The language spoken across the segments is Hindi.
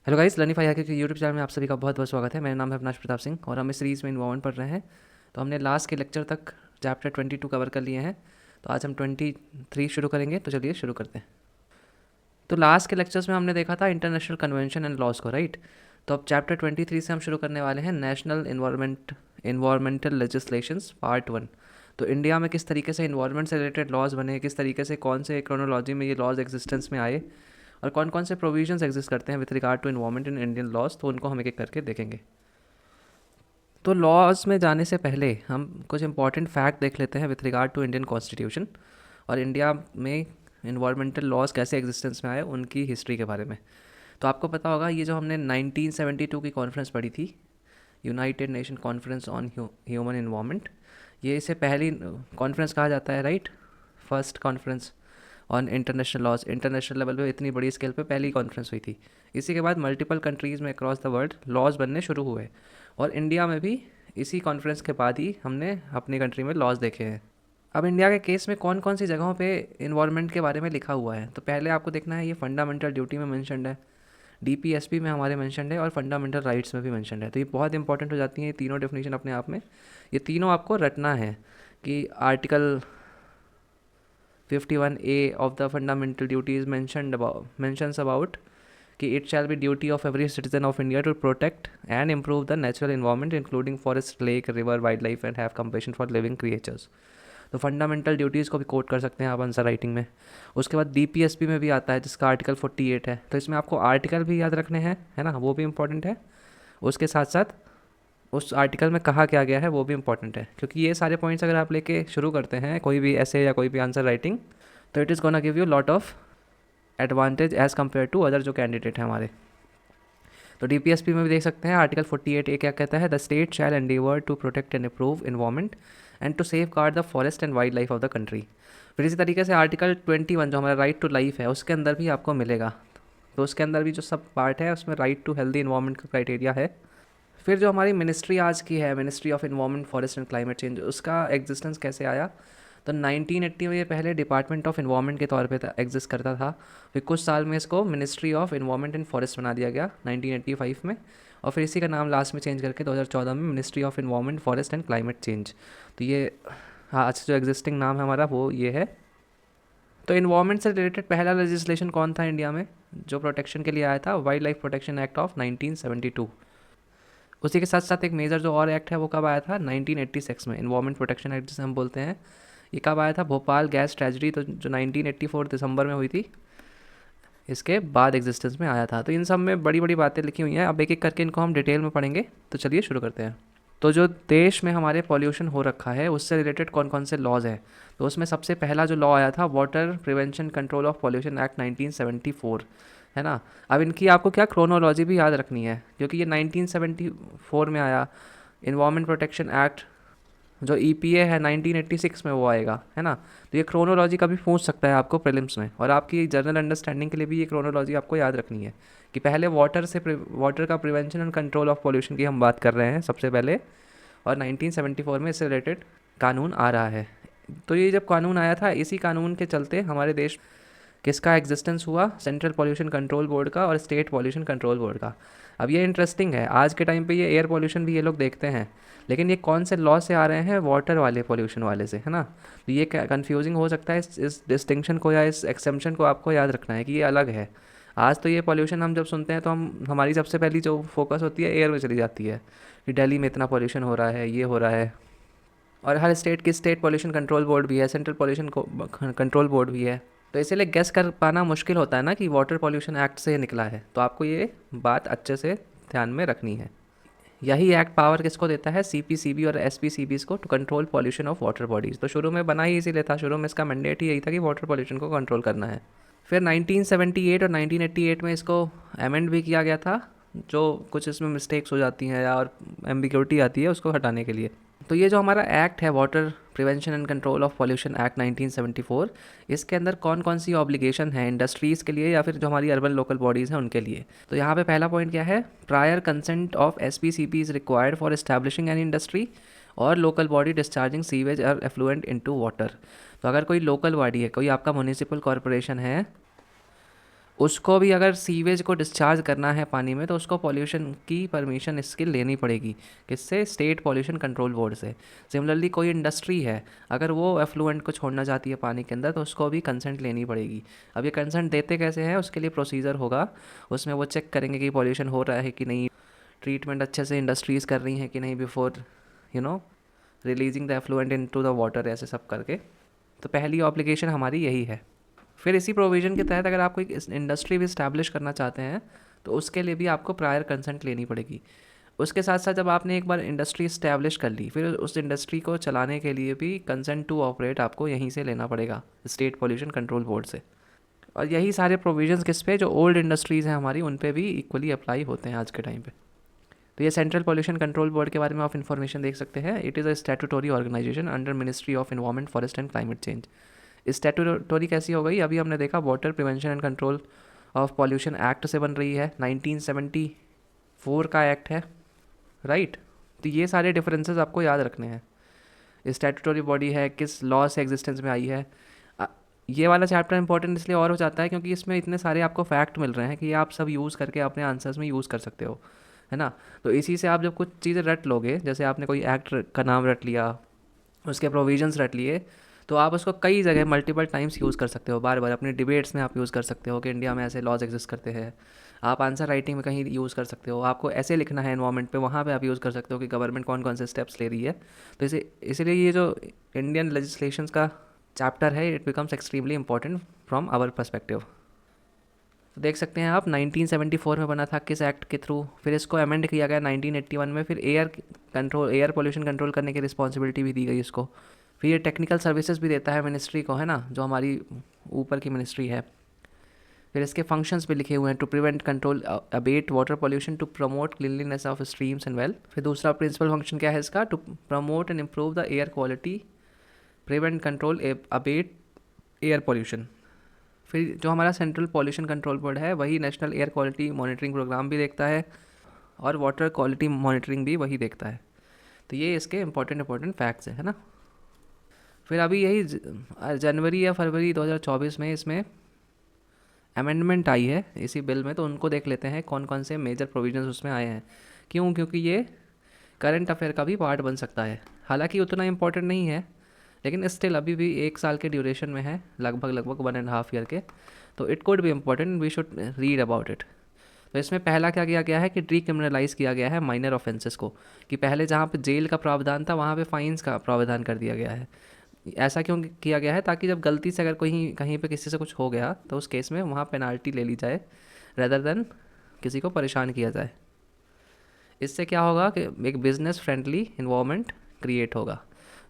हेलो गाइस, लर्निफाई हैकर के यूट्यूब चैनल में आप सभी का बहुत बहुत स्वागत है। मेरा नाम है अविनाश प्रताप सिंह और हम इस सीरीज़ में इन्वॉल्वमेंट पढ़ रहे हैं। तो हमने लास्ट के लेक्चर तक चैप्टर 22 कवर कर लिए हैं। तो आज हम 23 शुरू करेंगे। तो चलिए शुरू करते हैं। तो लास्ट के लेक्चर्स में हमने देखा था इंटरनेशनल कन्वेंशन एंड लॉज को, राइट। तो अब चैप्टर 23 से हम शुरू करने वाले हैं नेशनल इन्वायरमेंटल लेजिस्लेशंस पार्ट 1। तो इंडिया में किस तरीके से इन्वायरमेंट से रिलेटेड लॉज बने, किस तरीके से कौन से क्रोनोलॉजी में ये लॉज एग्जिस्टेंस में आए और कौन कौन से प्रोविजंस एग्जिस्ट करते हैं with regard to environment in Indian laws, तो उनको हम एक एक करके देखेंगे। तो लॉज में जाने से पहले हम कुछ इंपॉर्टेंट फैक्ट देख लेते हैं with regard to Indian constitution और इंडिया में इन्वायरमेंटल लॉज कैसे एग्जिस्टेंस में आए उनकी हिस्ट्री के बारे में। तो आपको पता होगा ये जो हमने 1972 की कॉन्फ्रेंस पढ़ी थी, United Nation conference on human environment, ये इसे पहली कॉन्फ्रेंस कहा जाता है, right. First conference on international laws, international level पे इतनी बड़ी स्केल पे पहली कॉन्फ्रेंस हुई थी। इसी के बाद मल्टीपल कंट्रीज़ में अक्रॉस द वर्ल्ड लॉज बनने शुरू हुए और इंडिया में भी इसी कॉन्फ्रेंस के बाद ही हमने अपनी कंट्री में लॉज देखे हैं। अब इंडिया के केस में कौन कौन सी जगहों पे इन्वायरमेंट के बारे में लिखा हुआ है, तो पहले आपको देखना है ये फंडामेंटल ड्यूटी में मेंशन्ड है, डीपीएसपी में हमारे मेंशन्ड है और फंडामेंटल राइट्स में भी मेंशन्ड है। तो ये बहुत इंपॉर्टेंट हो जाती हैं ये तीनों डेफिनेशन अपने आप में। ये तीनों आपको रटना है कि article 51A of the fundamental duties mentions about कि it shall be duty of every citizen of India to protect and improve the natural environment including forest, lake, river, wildlife and have compassion for living creatures। तो फंडामेंटल ड्यूटीज़ को भी कोट कर सकते हैं आप आंसर राइटिंग में। उसके बाद डीपीएसपी में भी आता है जिसका आर्टिकल 48 है। तो इसमें आपको आर्टिकल भी याद रखने हैं, है ना, वो भी इंपॉर्टेंट है। उसके साथ साथ उस आर्टिकल में कहा क्या गया है वो भी इंपॉर्टेंट है, क्योंकि ये सारे पॉइंट्स अगर आप लेके शुरू करते हैं कोई भी ऐसे या कोई भी आंसर राइटिंग, तो it is gonna give you lot of advantage as compare to other जो कैंडिडेट हैं हमारे। तो डीपीएसपी में भी देख सकते हैं आर्टिकल 48A क्या कहता है, the state shall endeavour to protect and improve environment and to safeguard the forest and wildlife of the country. फिर इसी तरीके से आर्टिकल 21 जो हमारा राइट टू लाइफ है उसके अंदर भी आपको मिलेगा। तो उसके अंदर भी जो सब पार्ट है उसमें राइट टू हेल्दी इन्वायरमेंट का क्राइटेरिया है। फिर जो हमारी मिनिस्ट्री आज की है, ministry of environment forest and climate change, उसका एग्जिस्टेंस कैसे आया, तो 1980 में ये पहले डिपार्टमेंट ऑफ इन्वायरमेंट के तौर पे एग्जिस्ट करता था। फिर कुछ साल में इसको ministry of environment and forest बना दिया गया 1985 में, और फिर इसी का नाम लास्ट में चेंज करके 2014 में ministry of environment forest and climate change. तो ये आज जो एग्जिस्टिंग नाम है हमारा वो ये है। तो इन्वायरमेंट से रिलेटेड पहला लेजिस्लेशन कौन था इंडिया में जो प्रोटेक्शन के लिए आया था, wild life protection act of 1972। उसी के साथ साथ एक मेजर जो और एक्ट है वो कब आया था, 1986 में, इन्वायरमेंट प्रोटेक्शन एक्ट जिसे हम बोलते हैं। ये कब आया था, भोपाल गैस ट्रेजडी, तो जो 1984 दिसंबर में हुई थी, इसके बाद एग्जिस्टेंस में आया था। तो इन सब में बड़ी बड़ी बातें लिखी हुई हैं, अब एक एक करके इनको हम डिटेल में पढ़ेंगे। तो चलिए शुरू करते हैं। तो जो देश में हमारे पॉल्यूशन हो रखा है उससे रिलेटेड कौन कौन से लॉज हैं, तो उसमें सबसे पहला जो लॉ आया था water prevention control of pollution act 1974, है ना। अब इनकी आपको क्या क्रोनोलॉजी भी याद रखनी है, क्योंकि ये 1974 में आया। इन्वायरमेंट प्रोटेक्शन एक्ट जो ईपीए है 1986 में वो आएगा, है ना। तो ये क्रोनोलॉजी कभी पूछ सकता है आपको प्रीलिम्स में, और आपकी जनरल अंडरस्टैंडिंग के लिए भी ये क्रोनोलॉजी आपको याद रखनी है कि पहले वाटर का prevention and control of pollution की हम बात कर रहे हैं सबसे पहले, और 1974 में इससे रिलेटेड कानून आ रहा है। तो ये जब कानून आया था, इसी कानून के चलते हमारे देश किसका एग्जिस्टेंस हुआ, सेंट्रल पॉल्यूशन कंट्रोल बोर्ड का और स्टेट पॉल्यूशन कंट्रोल बोर्ड का। अब ये इंटरेस्टिंग है, आज के टाइम पे ये एयर पॉल्यूशन भी ये लोग देखते हैं, लेकिन ये कौन से लॉ से आ रहे हैं, वाटर वाले पॉल्यूशन वाले से, है ना। तो ये कंफ्यूजिंग हो सकता है, इस डिस्टिंक्शन को या इस एक्सेप्शन को आपको याद रखना है कि ये अलग है। आज तो ये पॉल्यूशन हम जब सुनते हैं तो हमारी सबसे पहली जो फोकस होती है एयर में चली जाती है कि दिल्ली में इतना पॉल्यूशन हो रहा है, ये हो रहा है। और हर स्टेट की स्टेट पॉल्यूशन कंट्रोल बोर्ड भी है, सेंट्रल पॉल्यूशन कंट्रोल बोर्ड भी है। तो इसीलिए गेस कर पाना मुश्किल होता है ना कि वाटर पॉल्यूशन एक्ट से निकला है। तो आपको ये बात अच्छे से ध्यान में रखनी है। यही एक्ट पावर किसको देता है, सीपीसीबी और एसपीसीबीज़ को, to control pollution of water bodies. तो शुरू में बना ही इसीलिए था, शुरू में इसका मैंडेट ही यही था कि वाटर पॉल्यूशन को कंट्रोल करना है। फिर 1978 और 1988 में इसको अमेंड भी किया गया था, जो कुछ इसमें मिस्टेक्स हो जाती हैं या और एम्बिग्यूटी आती है उसको हटाने के लिए। तो ये जो हमारा एक्ट है water prevention and control of pollution act 1974, इसके अंदर कौन कौन सी ऑब्लिगेशन है इंडस्ट्रीज़ के लिए या फिर जो हमारी अर्बन लोकल बॉडीज़ हैं उनके लिए। तो यहाँ पे पहला पॉइंट क्या है, prior consent of SPCB is required for establishing an industry और लोकल बॉडी डिस्चार्जिंग सीवेज और एफ्लुएंट इनटू वाटर। तो अगर कोई लोकल बॉडी है, कोई आपका म्यूनिसिपल कॉरपोरेशन है, उसको भी अगर सीवेज को डिस्चार्ज करना है पानी में तो उसको पॉल्यूशन की परमिशन इसकी लेनी पड़ेगी, किससे? स्टेट पॉल्यूशन कंट्रोल बोर्ड से। सिमिलरली कोई इंडस्ट्री है, अगर वो एफ्लुएंट को छोड़ना चाहती है पानी के अंदर तो उसको भी कंसेंट लेनी पड़ेगी। अब ये कंसेंट देते कैसे हैं, उसके लिए प्रोसीजर होगा, उसमें वो चेक करेंगे कि पॉल्यूशन हो रहा है कि नहीं, ट्रीटमेंट अच्छे से इंडस्ट्रीज़ कर रही हैं कि नहीं before releasing the effluent into the water, ऐसे सब करके। तो पहली ऑब्लिगेशन हमारी यही है। फिर इसी प्रोविज़न के तहत अगर आप कोई इंडस्ट्री भी इस्टेब्लिश करना चाहते हैं तो उसके लिए भी आपको प्रायर कंसेंट लेनी पड़ेगी। उसके साथ साथ जब आपने एक बार इंडस्ट्री इस्टेब्लिश कर ली, फिर उस इंडस्ट्री को चलाने के लिए भी कंसेंट टू ऑपरेट आपको यहीं से लेना पड़ेगा, स्टेट पॉल्यूशन कंट्रोल बोर्ड से। और यही सारे प्रोविजंस किस पे, जो ओल्ड इंडस्ट्रीज़ हैं हमारी, उन पे भी इक्वली अप्लाई होते हैं आज के टाइम पे। तो ये सेंट्रल पॉल्यूशन कंट्रोल बोर्ड के बारे में आप इन्फॉर्मेशन देख सकते हैं। It is a statutory organisation under ministry of environment, forest and climate change. Statutory कैसी हो गई, अभी हमने देखा water prevention and control of pollution act से बन रही है, 1974 का एक्ट है, राइट। तो ये सारे डिफरेंसेस आपको याद रखने हैं। स्टैट्यूटरी बॉडी है, किस लॉ से एग्जिस्टेंस में आई है। ये वाला चैप्टर इंपॉर्टेंट इसलिए और हो जाता है क्योंकि इसमें इतने सारे आपको फैक्ट मिल रहे हैं कि आप सब यूज़ करके अपने आंसर्स में यूज़ कर सकते हो, है ना। तो इसी से आप जब कुछ चीज़ें रट लोगे, जैसे आपने कोई एक्ट का नाम रट लिया, उसके प्रोविजंस रट लिए, तो आप उसको कई जगह मल्टीपल टाइम्स यूज़ कर सकते हो, बार बार अपने डिबेट्स में आप यूज़ कर सकते हो कि इंडिया में ऐसे लॉज एग्जिस्ट करते हैं। आप आंसर राइटिंग में कहीं यूज़ कर सकते हो, आपको ऐसे लिखना है एनवायरनमेंट पे, वहाँ पे आप यूज़ कर सकते हो कि गवर्नमेंट कौन कौन से स्टेप्स ले रही है। तो इसीलिए ये जो इंडियन लेजिस्लेशंस का चैप्टर है, it becomes extremely important from our perspective. तो देख सकते हैं आप 1974 में बना था, किस एक्ट के थ्रू। फिर इसको अमेंड किया गया 1981 में, फिर एयर पोल्यूशन कंट्रोल करने की रिस्पॉन्सिबिलिटी भी दी गई इसको। फिर ये टेक्निकल सर्विसेज भी देता है मिनिस्ट्री को, है ना, जो हमारी ऊपर की मिनिस्ट्री है। फिर इसके फंक्शंस भी लिखे हुए हैं, to prevent control abate water pollution, to promote cleanliness of streams and well. फिर दूसरा प्रिंसिपल फंक्शन क्या है इसका, to promote and improve the air quality, prevent control abate air pollution. फिर जो हमारा सेंट्रल पॉल्यूशन कंट्रोल बोर्ड है, वही national air quality monitoring programme भी देखता है और वाटर क्वालिटी मॉनिटरिंग भी वही देखता है। तो ये इसके इंपॉर्टेंट फैक्ट्स है ना। फिर अभी यही जनवरी या फरवरी 2024 में इसमें अमेंडमेंट आई है इसी बिल में, तो उनको देख लेते हैं कौन कौन से मेजर प्रोविजंस उसमें आए हैं। क्यों? क्योंकि ये करंट अफेयर का भी पार्ट बन सकता है। हालांकि उतना इम्पोर्टेंट नहीं है, लेकिन स्टिल अभी भी 1 साल के ड्यूरेशन में है, लगभग 1.5 ईयर के, तो it could be important, we should read about it. तो इसमें पहला क्या किया गया है कि डीक्रिमिनलाइज़ किया गया है माइनर ऑफेंसेस को, कि पहले जहाँ पे जेल का प्रावधान था वहाँ पे फाइन्स का प्रावधान कर दिया गया है। ऐसा क्यों किया गया है? ताकि जब गलती से अगर कोई कहीं पे किसी से कुछ हो गया तो उस केस में वहाँ पेनाल्टी ले ली जाए, रेदर देन किसी को परेशान किया जाए। इससे क्या होगा कि एक बिज़नेस फ्रेंडली इन्वामेंट क्रिएट होगा।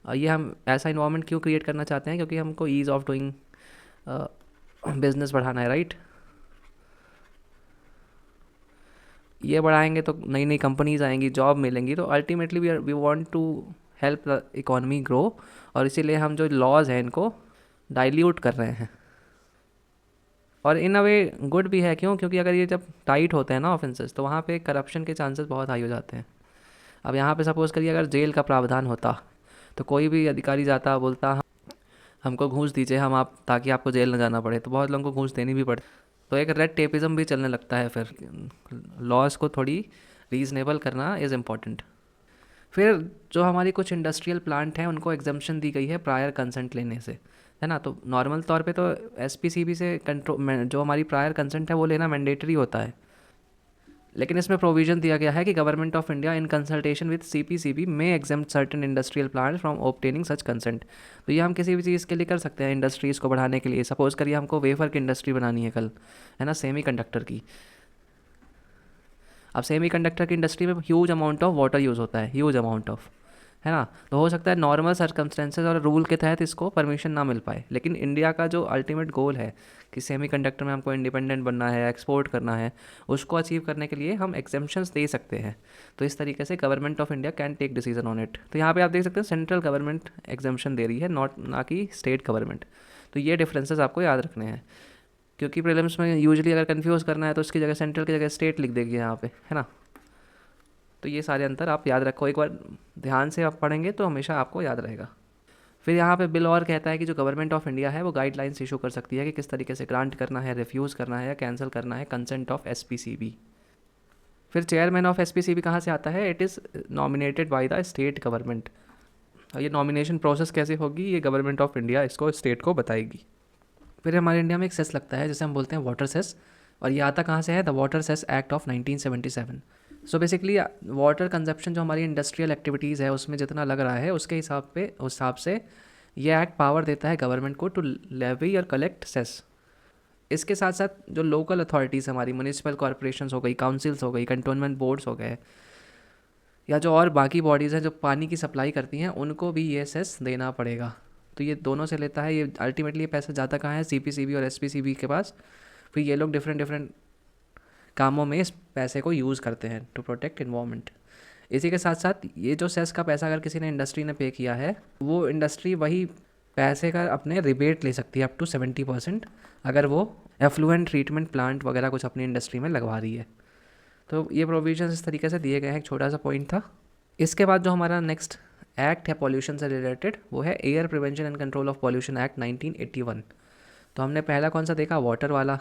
और ये हम ऐसा इन्वामेंट क्यों क्रिएट करना चाहते हैं? क्योंकि हमको ईज़ ऑफ डूइंग बिज़नेस बढ़ाना है, राइट। ये बढ़ाएंगे तो नई नई कंपनीज आएंगी, जॉब मिलेंगी, तो ultimately we want to help the economy grow. और इसीलिए हम जो लॉज हैं इनको डाइल्यूट कर रहे हैं। और इन अ वे गुड भी है, क्यों? क्योंकि अगर ये जब टाइट होते हैं ना ऑफेंसेस, तो वहाँ पे करप्शन के चांसेस बहुत हाई हो जाते हैं। अब यहाँ पे सपोज़ करिए अगर जेल का प्रावधान होता तो कोई भी अधिकारी जाता बोलता हमको घूस दीजिए, हम आप ताकि आपको जेल न जाना पड़े, तो बहुत लोगों को घूस देनी भी पड़ती। तो एक रेड टेपिज़म भी चलने लगता है। फिर लॉज को थोड़ी रीज़नेबल करना इज़ इम्पॉर्टेंट। फिर जो हमारी कुछ इंडस्ट्रियल प्लांट हैं उनको एग्जम्पशन दी गई है प्रायर कंसेंट लेने से, है ना। तो नॉर्मल तौर पे तो एसपीसीबी से कंट्रोल जो हमारी प्रायर कंसेंट है वो लेना मैंडेटरी होता है, लेकिन इसमें प्रोविजन दिया गया है कि government of India in consultation with CPCB may exempt certain industrial plant from obtaining such consent. तो ये हम किसी भी चीज़ के लिए कर सकते हैं, इंडस्ट्रीज़ को बढ़ाने के लिए। सपोज़ करिए हमको वेफर की इंडस्ट्री बनानी है कल, है ना, सेमी कंडक्टर की। अब सेमी कंडक्टर की इंडस्ट्री में huge amount of water use होता है, ह्यूज अमाउंट ऑफ, है ना। तो हो सकता है नॉर्मल सर्कमस्टेंसेज और रूल के तहत इसको परमिशन ना मिल पाए, लेकिन इंडिया का जो अल्टीमेट गोल है कि सेमी कंडक्टर में हमको इंडिपेंडेंट बनना है, एक्सपोर्ट करना है, उसको अचीव करने के लिए हम एग्जेम्पशंस दे सकते हैं। तो इस तरीके से government of India can take decision on it. तो यहाँ पे आप देख सकते हैं सेंट्रल गवर्नमेंट एग्जेम्पशन दे रही है, ना कि स्टेट गवर्नमेंट। तो ये डिफरेंसेस आपको याद रखने हैं, क्योंकि प्रीलिम्स में यूजुअली अगर कन्फ्यूज़ करना है तो उसकी जगह सेंट्रल की जगह स्टेट लिख देगी यहाँ पे, है ना। तो ये सारे अंतर आप याद रखो, एक बार ध्यान से आप पढ़ेंगे तो हमेशा आपको याद रहेगा। फिर यहाँ पे बिल और कहता है कि जो गवर्नमेंट ऑफ इंडिया है वो गाइडलाइंस इशू कर सकती है कि किस तरीके से ग्रांट करना है, रिफ्यूज़ करना है या कैंसिल करना है कंसेंट ऑफ एसपीसीबी। फिर चेयरमैन ऑफ एसपीसीबी कहाँ से आता है? It is nominated by the state government. और ये नॉमिनेशन प्रोसेस कैसे होगी, ये गवर्नमेंट ऑफ इंडिया इसको स्टेट को बताएगी। फिर हमारे इंडिया में एक सेस लगता है जिसे हम बोलते हैं वाटर सेस, और ये आता कहाँ से है? The water cess act of 1977। So basically water consumption जो हमारी इंडस्ट्रियल एक्टिविटीज़ है उसमें जितना लग रहा है उसके हिसाब से ये एक्ट पावर देता है गवर्नमेंट को टू लेवी और कलेक्ट सेस। इसके साथ साथ जो लोकल अथॉरिटीज़ हमारी म्यूनिसिपल कॉरपोरेशंस हो गई, काउंसिल्स हो गई, कंटोनमेंट बोर्ड्स हो गए, या जो और बाकी बॉडीज़ हैं जो पानी की सप्लाई करती हैं, उनको भी ये सेस देना पड़ेगा। तो ये दोनों से लेता है। ये अल्टीमेटली ये पैसा जाता कहाँ है? सीपीसीबी और एसपीसीबी के पास। फिर ये लोग डिफरेंट डिफरेंट कामों में इस पैसे को यूज़ करते हैं टू प्रोटेक्ट इन्वायरमेंट। इसी के साथ साथ ये जो सेस का पैसा अगर किसी ने इंडस्ट्री ने पे किया है, वो इंडस्ट्री वही पैसे का अपने रिबेट ले सकती है अप टू 70%, अगर वो एफ्लुएंट ट्रीटमेंट प्लांट वगैरह कुछ अपनी इंडस्ट्री में लगवा रही है। तो ये प्रोविजंस इस तरीके से दिए गए हैं, एक छोटा सा पॉइंट था। इसके बाद जो हमारा नेक्स्ट एक्ट है पॉल्यूशन से रिलेटेड, वो है air prevention and control of pollution act 1981। तो हमने पहला कौन सा देखा? वाटर वाला,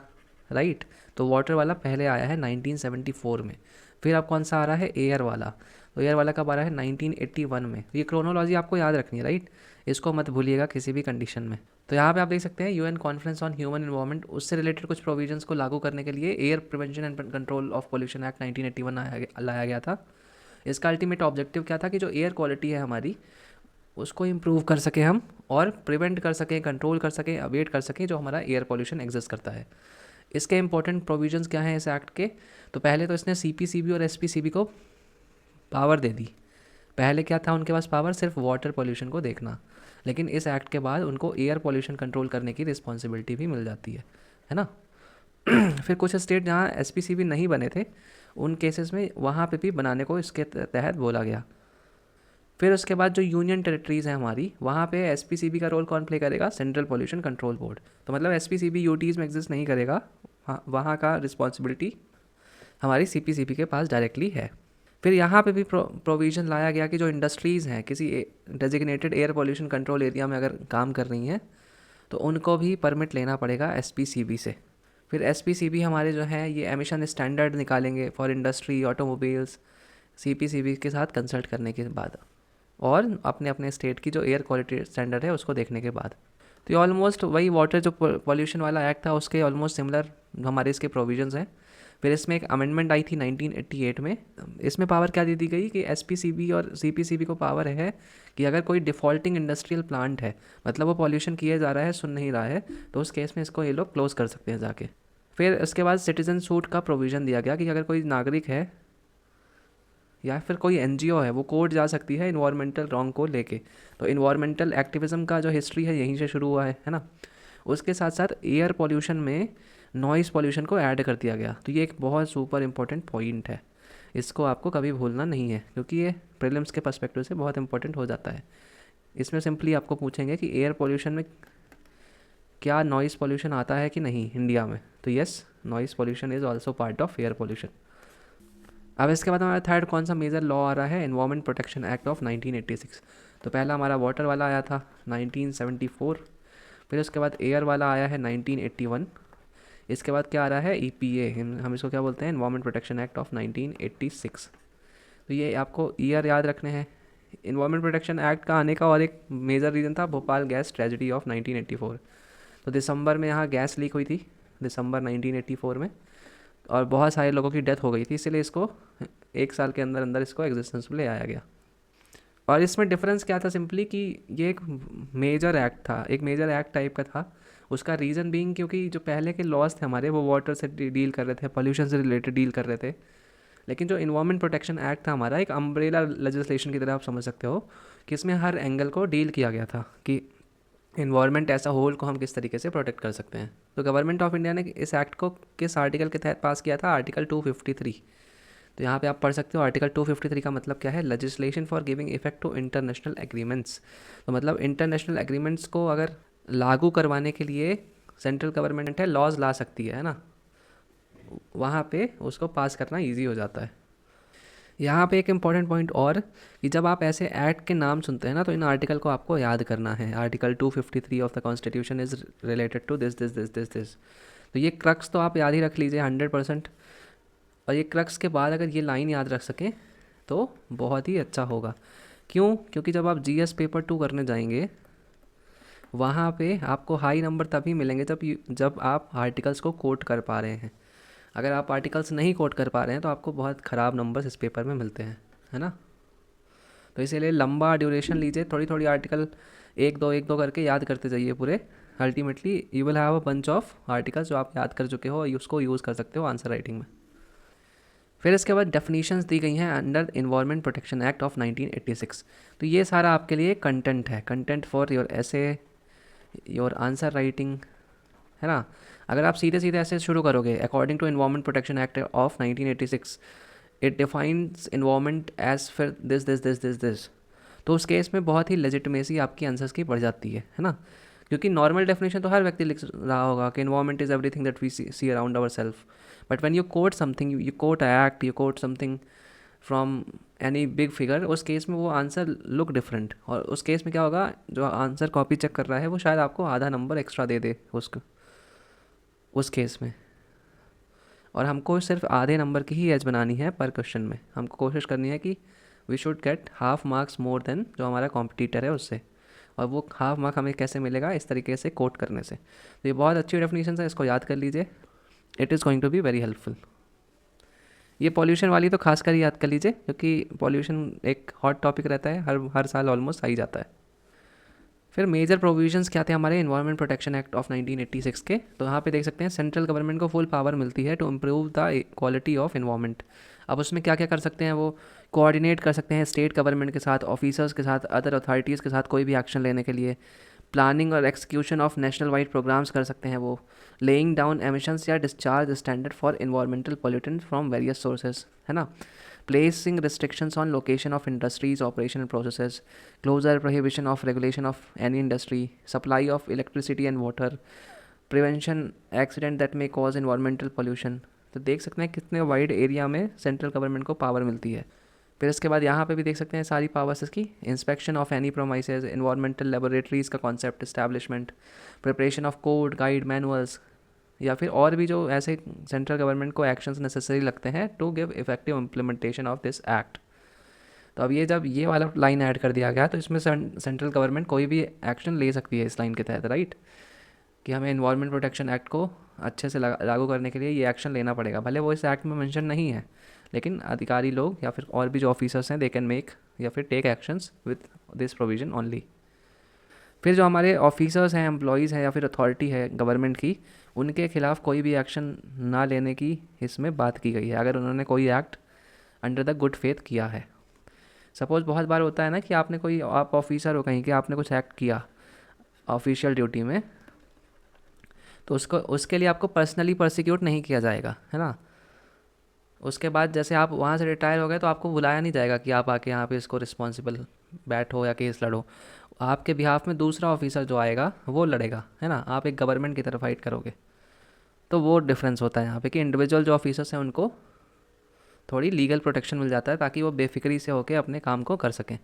राइट। तो वाटर वाला पहले आया है 1974 में। फिर अब कौन सा आ रहा है? एयर वाला। तो एयर वाला कब आ रहा है? 1981 में। ये क्रोनोलॉजी आपको याद रखनी है, राइट, इसको मत भूलिएगा किसी भी कंडीशन में। तो यहाँ पे आप देख सकते हैं UN conference on human environment, उससे रिलेटेड कुछ प्रोविजंस को लागू करने के लिए air prevention and control of pollution act 1981 लाया गया था। इसका अल्टीमेट ऑब्जेक्टिव क्या था? कि जो एयर क्वालिटी है हमारी उसको इम्प्रूव कर सकें हम, और प्रिवेंट कर सकें, कंट्रोल कर सकें, अवेट कर सकें जो हमारा एयर पॉल्यूशन एग्जिस्ट करता है। इसके इंपॉर्टेंट प्रोविजंस क्या हैं इस एक्ट के? तो पहले तो इसने सीपीसीबी और एसपीसीबी को पावर दे दी। पहले क्या था उनके पास पावर? सिर्फ वाटर पॉल्यूशन को देखना। लेकिन इस एक्ट के बाद उनको एयर पॉल्यूशन कंट्रोल करने की रिस्पॉन्सिबिलिटी भी मिल जाती है ना। फिर कुछ स्टेट जहाँ एसपीसीबी नहीं बने थे, उन केसेस में वहाँ पे भी बनाने को इसके तहत बोला गया। फिर उसके बाद जो यूनियन टेरिटरीज़ हैं हमारी, वहाँ पे एसपीसीबी का रोल कौन प्ले करेगा? Central pollution control board. तो मतलब एसपीसीबी यूटीज़ में एग्जिस्ट नहीं करेगा, वहाँ का रिस्पॉन्सिबिलिटी हमारी सीपीसीबी के पास डायरेक्टली है। फिर यहाँ पे भी प्रोविज़न लाया गया कि जो इंडस्ट्रीज़ हैं किसी designated air pollution control area में अगर काम कर रही हैं, तो उनको भी परमिट लेना पड़ेगा एसपीसीबी से। फिर एसपीसीबी हमारे जो हैं ये एमिशन स्टैंडर्ड निकालेंगे फॉर इंडस्ट्री, ऑटोमोबाइल्स, सीपीसीबी के साथ कंसल्ट करने के बाद, और अपने अपने स्टेट की जो एयर क्वालिटी स्टैंडर्ड है उसको देखने के बाद। तो ये ऑलमोस्ट वही वाटर जो पॉल्यूशन वाला एक्ट था उसके ऑलमोस्ट सिमिलर हमारे इसके प्रोविजंस हैं। फिर इसमें एक अमेंडमेंट आई थी 1988 में। इसमें पावर क्या दे दी गई कि एसपीसीबी और सीपीसीबी को पावर है कि अगर कोई डिफ़ॉल्टिंग इंडस्ट्रियल प्लांट है, मतलब वो पॉल्यूशन किए जा रहा है, सुन नहीं रहा है, तो उस केस में इसको ये लोग क्लोज़ कर सकते हैं जाके। फिर इसके बाद सिटीजन सूट का प्रोविज़न दिया गया कि अगर कोई नागरिक है या फिर कोई एनजीओ है, वो कोर्ट जा सकती है इन्वायरमेंटल रॉन्ग को लेके। तो इन्वायरमेंटल एक्टिविज़म का जो हिस्ट्री है यहीं से शुरू हुआ है ना। उसके साथ साथ एयर पॉल्यूशन में नॉइज़ पॉल्यूशन को ऐड कर दिया गया। तो ये एक बहुत सुपर इम्पोर्टेंट पॉइंट है, इसको आपको कभी भूलना नहीं है, क्योंकि ये प्रीलिम्स के पर्सपेक्टिव से बहुत इंपॉर्टेंट हो जाता है। इसमें सिंपली आपको पूछेंगे कि एयर पॉल्यूशन में क्या नॉइज़ पॉल्यूशन आता है कि नहीं इंडिया में? तो yes, noise pollution is also part of air pollution. अब इसके बाद हमारा थर्ड कौन सा मेजर लॉ आ रहा है? Environment protection act of 1986। तो पहला हमारा वाटर वाला आया था 1974। फिर उसके बाद एयर वाला आया है 1981। इसके बाद क्या आ रहा है? ईपीए, हम इसको क्या बोलते हैं? Environment protection act of 1986। तो ये आपको ईयर याद रखने हैं। एनवायरमेंट प्रोटेक्शन एक्ट का आने का और एक मेजर रीज़न था भोपाल गैस ट्रेजिडी ऑफ 1984। तो दिसंबर में यहाँ गैस लीक हुई थी, दिसंबर 1984 में, और बहुत सारे लोगों की डेथ हो गई थी, इसीलिए इसको 1 साल के अंदर अंदर इसको एग्जिस्टेंस में ले आया गया। और इसमें डिफरेंस क्या था? सिंपली कि ये एक मेजर एक्ट था, एक मेजर एक्ट टाइप का था। उसका रीज़न बीइंग क्योंकि जो पहले के लॉज थे हमारे, वो वाटर से डील कर रहे थे, पॉल्यूशन से रिलेटेड डील कर रहे थे। लेकिन जो इन्वायरमेंट प्रोटेक्शन एक्ट था हमारा, एक अम्ब्रेला लेजिस्लेशन की तरह आप समझ सकते हो, कि इसमें हर एंगल को डील किया गया था कि इन्वायरमेंट ऐसा होल को हम किस तरीके से प्रोटेक्ट कर सकते हैं। तो गवर्नमेंट ऑफ इंडिया ने इस एक्ट को किस आर्टिकल के तहत पास किया था? आर्टिकल 253। तो यहाँ पे आप पढ़ सकते हो आर्टिकल 253 का मतलब क्या है? Legislation for giving effect to international agreements. तो मतलब इंटरनेशनल एग्रीमेंट्स को अगर लागू करवाने के लिए सेंट्रल गवर्नमेंट है लॉज ला सकती है ना, वहाँ पे उसको पास करना ईजी हो जाता है। यहाँ पे एक इम्पॉर्टेंट पॉइंट और, कि जब आप ऐसे एक्ट के नाम सुनते हैं ना, तो इन आर्टिकल को आपको याद करना है। Article 253 of the constitution is related to this this this this this. तो ये क्रक्स तो आप याद ही रख लीजिए 100%। और ये क्रक्स के बाद अगर ये लाइन याद रख सकें तो बहुत ही अच्छा होगा। क्यों? क्योंकि जब आप जीएस पेपर 2 करने जाएंगे, वहाँ पे आपको हाई नंबर तभी मिलेंगे जब आप आर्टिकल्स को कोट कर पा रहे हैं। अगर आप आर्टिकल्स नहीं कोट कर पा रहे हैं तो आपको बहुत ख़राब नंबर्स इस पेपर में मिलते हैं, है ना। तो इसीलिए लंबा ड्यूरेशन लीजिए, थोड़ी थोड़ी आर्टिकल एक दो करके याद करते जाइए पूरे। Ultimately you will have a bunch of articles जो आप याद कर चुके हो, उसको यूज़ कर सकते हो आंसर राइटिंग में। फिर इसके बाद डेफिनेशंस दी गई हैं under environment protection act of 1986। तो ये सारा आपके लिए कंटेंट है, कंटेंट फॉर योर ऐसे, योर आंसर राइटिंग, है ना। अगर आप सीधे सीधे ऐसे शुरू करोगे, according to environment protection act of 1986 it defines environment as फिर this this this this this, तो उस केस में बहुत ही लेजिटमेसी आपकी आंसर्स की बढ़ जाती है ना। क्योंकि नॉर्मल डेफिनेशन तो हर व्यक्ति लिख रहा होगा कि environment is everything that we see around our self, but when you quote something, you quote act, you quote something from any big figure, उस केस में वो आंसर लुक डिफरेंट। और उस केस में क्या होगा, जो आंसर कॉपी चेक कर रहा है वो शायद आपको आधा नंबर एक्स्ट्रा दे दे उस केस में। और हमको सिर्फ आधे नंबर की ही एज बनानी है पर क्वेश्चन में। हमको कोशिश करनी है कि we should get half marks more than जो हमारा कॉम्पिटिटर है उससे। और वो हाफ मार्क हमें कैसे मिलेगा, इस तरीके से कोट करने से। तो ये बहुत अच्छी डेफिनेशन है, इसको याद कर लीजिए, it is going to be very helpful. ये पॉल्यूशन वाली तो खास कर याद कर लीजिए, क्योंकि पॉल्यूशन एक हॉट टॉपिक रहता है, हर साल ऑलमोस्ट आ ही जाता है। फिर मेजर प्रोविजंस क्या थे हमारे इन्वायरमेंट प्रोटेक्शन एक्ट ऑफ 1986 के, तो यहाँ पे देख सकते हैं सेंट्रल गवर्नमेंट को फुल पावर मिलती है to improve the quality of environment. अब उसमें क्या क्या कर सकते हैं, वो कोऑर्डिनेट कर सकते हैं स्टेट गवर्नमेंट के साथ, ऑफिसर्स के साथ, अदर अथॉरिटीज़ के साथ कोई भी एक्शन लेने के लिए। प्लानिंग और execution of national wide programmes कर सकते हैं वो। लेइंग डाउन एमिशंस या discharge standard for environmental pollutant from various sources, है ना। placing restrictions on location of industries, operation and processes, closer prohibition of regulation of any industry, supply of electricity and water, prevention accident that may cause environmental pollution। तो देख सकते हैं कितने वाइड एरिया में सेंट्रल गवर्नमेंट को पावर मिलती है। फिर इसके बाद यहाँ पे भी देख सकते हैं सारी पावर्स इसकी, inspection of any premises, environmental laboratories का concept establishment, preparation of code guide manuals, या फिर और भी जो ऐसे सेंट्रल गवर्नमेंट को एक्शंस नेसेसरी लगते हैं to give effective implementation of this act. तो अब ये जब ये वाला लाइन ऐड कर दिया गया तो इसमें सेंट्रल गवर्नमेंट कोई भी एक्शन ले सकती है इस लाइन के तहत, राइट, कि हमें इन्वायरमेंट प्रोटेक्शन एक्ट को अच्छे से लागू करने के लिए ये एक्शन लेना पड़ेगा। भले वो इस एक्ट में मेंशन नहीं है, लेकिन अधिकारी लोग या फिर और भी जो ऑफिसर्स हैं दे कैन मेक या फिर take actions with this provision only. फिर जो हमारे ऑफिसर्स हैं, एम्प्लॉयज़ हैं या फिर अथॉरिटी है गवर्नमेंट की, उनके खिलाफ कोई भी एक्शन ना लेने की इसमें बात की गई है अगर उन्होंने कोई act under the good faith किया है। सपोज़ बहुत बार होता है ना कि आप ऑफिसर हो कहीं के, आपने कुछ एक्ट किया ऑफिशियल ड्यूटी में, तो उसके लिए आपको पर्सनली प्रोसिक्यूट नहीं किया जाएगा, है ना। उसके बाद जैसे आप वहाँ से रिटायर हो गए तो आपको बुलाया नहीं जाएगा कि आप आके यहाँ पे इसको रिस्पॉन्सिबल बैठो या केस लड़ो। आपके बिहाफ में दूसरा ऑफिसर जो आएगा वो लड़ेगा, है ना। आप एक गवर्नमेंट की तरफ फाइट करोगे। तो वो डिफरेंस होता है यहाँ पे कि इंडिविजुअल जो ऑफिसर्स हैं उनको थोड़ी लीगल प्रोटेक्शन मिल जाता है ताकि वो बेफिक्री से होकर अपने काम को कर सकें।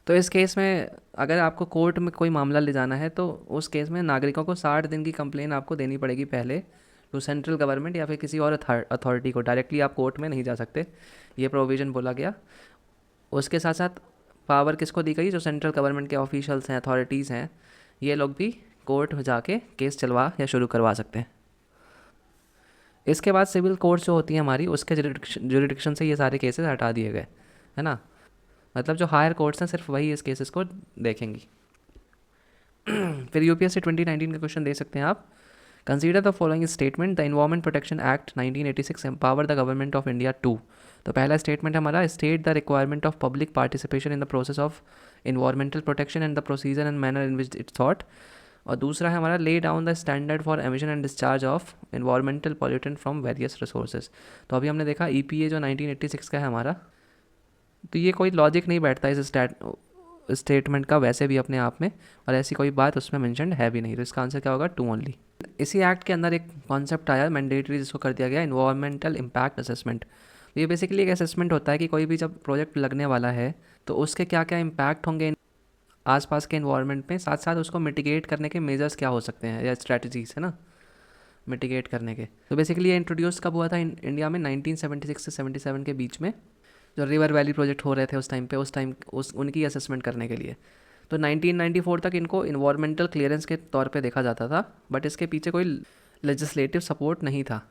तो इस केस में अगर आपको कोर्ट में कोई मामला ले जाना है तो उस केस में नागरिकों को 60 दिन की कंप्लेन आपको देनी पड़ेगी पहले टू सेंट्रल गवर्नमेंट या फिर किसी और अथॉरिटी को। डायरेक्टली आप कोर्ट में नहीं जा सकते, ये प्रोविज़न बोला गया। उसके साथ साथ पावर किसको दी गई, जो सेंट्रल गवर्नमेंट के ऑफिशियल्स हैं, अथॉरिटीज़ हैं, ये लोग भी कोर्ट में जाके केस चलवा या शुरू करवा सकते हैं। इसके बाद सिविल कोर्ट्स जो होती हैं हमारी, उसके जुरिडिक्शन से ये सारे केसेस हटा दिए गए, है ना। मतलब जो हायर कोर्ट्स हैं सिर्फ वही इस केसेस को देखेंगी। फिर यूपीएससी 2019 का क्वेश्चन दे सकते हैं आप। Consider the following statement, the environment protection act 1986 empower the government of India to. तो पहला स्टेटमेंट हमारा, state the requirement of public participation in the process of environmental protection and the procedure and manner in which it's thought. और दूसरा है हमारा, lay down the standard for emission and discharge of environmental pollutant from various resources. तो अभी हमने देखा ईपीए जो 1986 का है हमारा, तो ये कोई लॉजिक नहीं बैठता इस स्टेटमेंट का वैसे भी अपने आप में, और ऐसी कोई बात उसमें मेंशन्ड है भी नहीं। तो इसका आंसर क्या होगा, टू ओनली। इसी एक्ट के अंदर एक कॉन्सेप्ट आया मैंडेटरी, जिसको कर दिया गया इन्वायरमेंटल इम्पैक्ट असेसमेंट। ये बेसिकली एक असेसमेंट होता है कि कोई भी जब प्रोजेक्ट लगने वाला है तो उसके क्या क्या इम्पैक्ट होंगे आसपास के इन्वायरमेंट में, साथ साथ उसको मिटिगेट करने के मेजर्स क्या हो सकते हैं या स्ट्रैटेजीज है ना मिटिगेट करने के। तो बेसिकली ये इंट्रोड्यूस कब हुआ था इंडिया में 1976 से 77 के बीच में, जो रिवर वैली प्रोजेक्ट हो रहे थे उस टाइम उनकी असेसमेंट करने के लिए। तो 1994 तक इनको इन्वायरमेंटल क्लियरेंस के तौर पे देखा जाता था, बट इसके पीछे कोई लेजिस्लेटिव सपोर्ट नहीं था।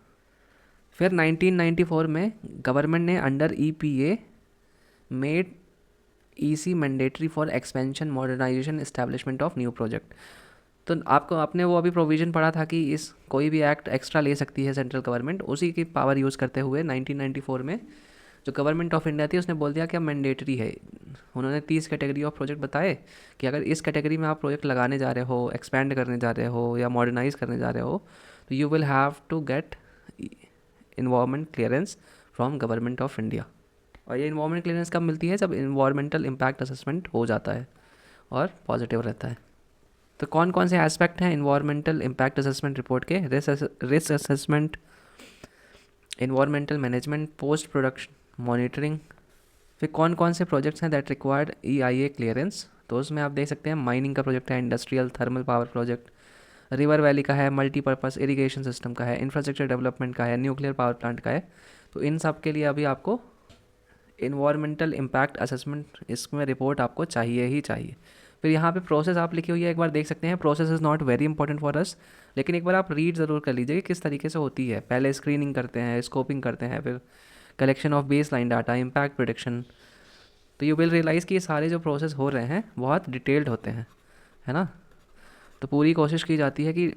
फिर 1994 में गवर्नमेंट ने under EPA made EC mandatory for expansion modernisation establishment of new project. तो आपको आपने वो अभी प्रोविज़न पढ़ा था कि इस कोई भी एक्ट एक्स्ट्रा ले सकती है सेंट्रल गवर्नमेंट, उसी की पावर यूज़ करते हुए 1994 में जो गवर्नमेंट ऑफ इंडिया थी उसने बोल दिया कि अब मैंडेटरी है। उन्होंने 30 कैटेगरी ऑफ प्रोजेक्ट बताए कि अगर इस कैटेगरी में आप प्रोजेक्ट लगाने जा रहे हो, एक्सपैंड करने जा रहे हो या मॉडर्नाइज करने जा रहे हो, तो you will have to get environment clearance from government of India. और ये इन्वायरमेंट क्लियरेंस कब मिलती है? जब इन्वायरमेंटल इम्पैक्ट असेसमेंट हो जाता है और पॉजिटिव रहता है। तो कौन कौन से एस्पेक्ट हैं इन्वायरमेंटल इम्पैक्ट असेसमेंट रिपोर्ट के? Risk assessment, environmental management, post production monitoring. फिर कौन कौन से प्रोजेक्ट्स हैं दैट रिक्वायर्ड EIA क्लियरेंस? तो उसमें आप देख सकते हैं माइनिंग का प्रोजेक्ट है, industrial thermal power project, river valley का है, मल्टीपर्पज़ इरिगेशन सिस्टम का है, इंफ्रास्ट्रक्चर डेवलपमेंट का है, न्यूक्लियर पावर प्लांट का है। तो इन सब के लिए अभी आपको इन्वायरमेंटल इम्पैक्ट असेसमेंट इसमें रिपोर्ट आपको चाहिए ही चाहिए। फिर यहाँ पे प्रोसेस आप लिखी हुई है, एक बार देख सकते हैं। Process is not very important for us, लेकिन एक बार आप रीड ज़रूर कर लीजिए कि किस तरीके से होती है। पहले स्क्रीनिंग करते हैं, स्कोपिंग करते हैं, फिर collection of base line data, impact prediction. तो यू विल रियलाइज़ कि ये सारे जो प्रोसेस हो रहे हैं बहुत डिटेल्ड होते हैं, है ना। तो पूरी कोशिश की जाती है कि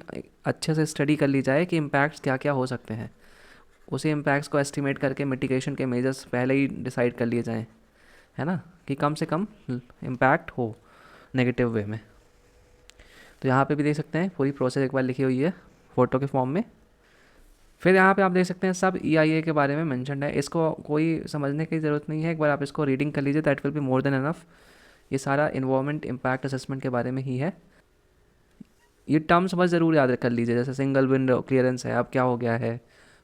अच्छे से स्टडी कर ली जाए कि इम्पैक्ट्स क्या क्या हो सकते हैं। उसी इम्पैक्ट्स को एस्टिमेट करके मिटिगेशन के मेजर्स पहले ही डिसाइड कर लिए जाएँ, है ना, कि कम से कम इम्पैक्ट हो नेगेटिव वे में। तो यहाँ पे भी देख सकते हैं पूरी प्रोसेस एक बार लिखी हुई है फ़ोटो के फॉर्म में। फिर यहाँ पे आप देख सकते हैं सब EIA के बारे में मेंशन्ड है, इसको कोई समझने की ज़रूरत नहीं है, एक बार आप इसको रीडिंग कर लीजिए, that will be more than enough. ये सारा इन्वायरमेंट इम्पैक्ट असेसमेंट के बारे में ही है। ये टर्म्स बस ज़रूर याद कर लीजिए, जैसे सिंगल विंडो क्लियरेंस है, अब क्या हो गया है,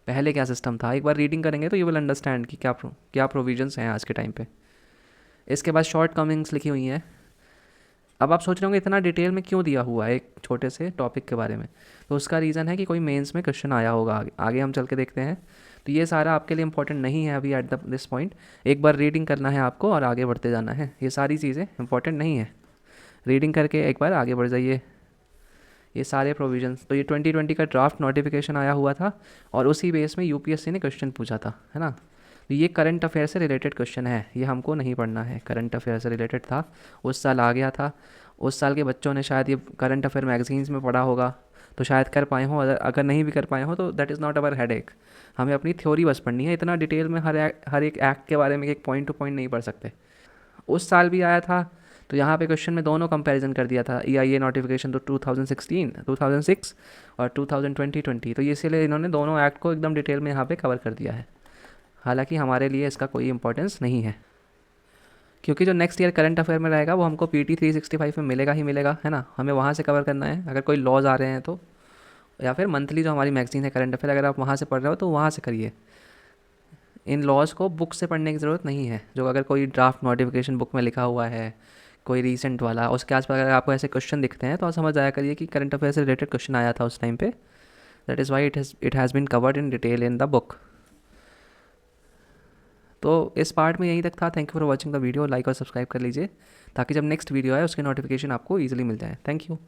पहले क्या सिस्टम था। एक बार रीडिंग करेंगे तो यू विल अंडरस्टैंड कि क्या प्रोविजंस हैं आज के टाइम पे। इसके बाद शॉर्ट कमिंग्स लिखी हुई हैं। अब आप सोच रहे होंगे इतना डिटेल में क्यों दिया हुआ है एक छोटे से टॉपिक के बारे में? तो उसका रीज़न है कि कोई मेंस में क्वेश्चन आया होगा, आगे हम चल के देखते हैं। तो ये सारा आपके लिए इंपॉर्टेंट नहीं है अभी एट दिस पॉइंट। एक बार रीडिंग करना है आपको और आगे बढ़ते जाना है, ये सारी चीज़ें इंपॉर्टेंट नहीं है। रीडिंग करके एक बार आगे बढ़ जाइए। ये सारे प्रोविजंस, तो ये 2020 का ड्राफ्ट नोटिफिकेशन आया हुआ था और उसी बेस में UPSC ने क्वेश्चन पूछा था, है ना। तो ये करंट अफेयर से रिलेटेड क्वेश्चन है, ये हमको नहीं पढ़ना है। करंट अफेयर से रिलेटेड था, उस साल आ गया था, उस साल के बच्चों ने शायद ये करंट अफेयर मैगजीन्स में पढ़ा होगा, तो शायद कर पाए हों। अगर नहीं भी कर पाए हों तो that is not our headache. हमें अपनी थ्योरी बस पढ़नी है, इतना डिटेल में हर एक एक्ट के बारे में एक पॉइंट टू पॉइंट नहीं पढ़ सकते। उस साल भी आया था, तो यहाँ पे क्वेश्चन में दोनों कंपैरिजन कर दिया था, EIA नोटिफिकेशन तो 2006 और 2020। तो ये इसीलिए इन्होंने दोनों एक्ट को एकदम डिटेल में यहाँ पे कवर कर दिया है। हालांकि हमारे लिए इसका कोई इंपॉर्टेंस नहीं है, क्योंकि जो नेक्स्ट ईयर करंट अफेयर में रहेगा वो हमको PT 365 में मिलेगा ही मिलेगा, है ना। हमें वहाँ से कवर करना है। अगर कोई लॉज आ रहे हैं तो, या फिर मंथली जो हमारी मैगजीन है करंट अफेयर, अगर आप वहाँ से पढ़ रहे हो तो वहाँ से करिए। इन लॉज को बुक से पढ़ने की ज़रूरत नहीं है। जो अगर कोई ड्राफ्ट नोटिफिकेशन बुक में लिखा हुआ है कोई रीसेंट वाला, उसके आसपास अगर आपको ऐसे क्वेश्चन दिखते हैं तो आप समझ आया करिए कि करंट अफेयर से रिलेटेड क्वेश्चन आया था उस टाइम पे। That is why it has been covered in detail in the book. तो इस पार्ट में यहीं तक था। Thank you for watching the video. Like और सब्सक्राइब कर लीजिए ताकि जब नेक्स्ट वीडियो आए उसकी नोटिफिकेशन आपको ईजिली मिल जाए। Thank you.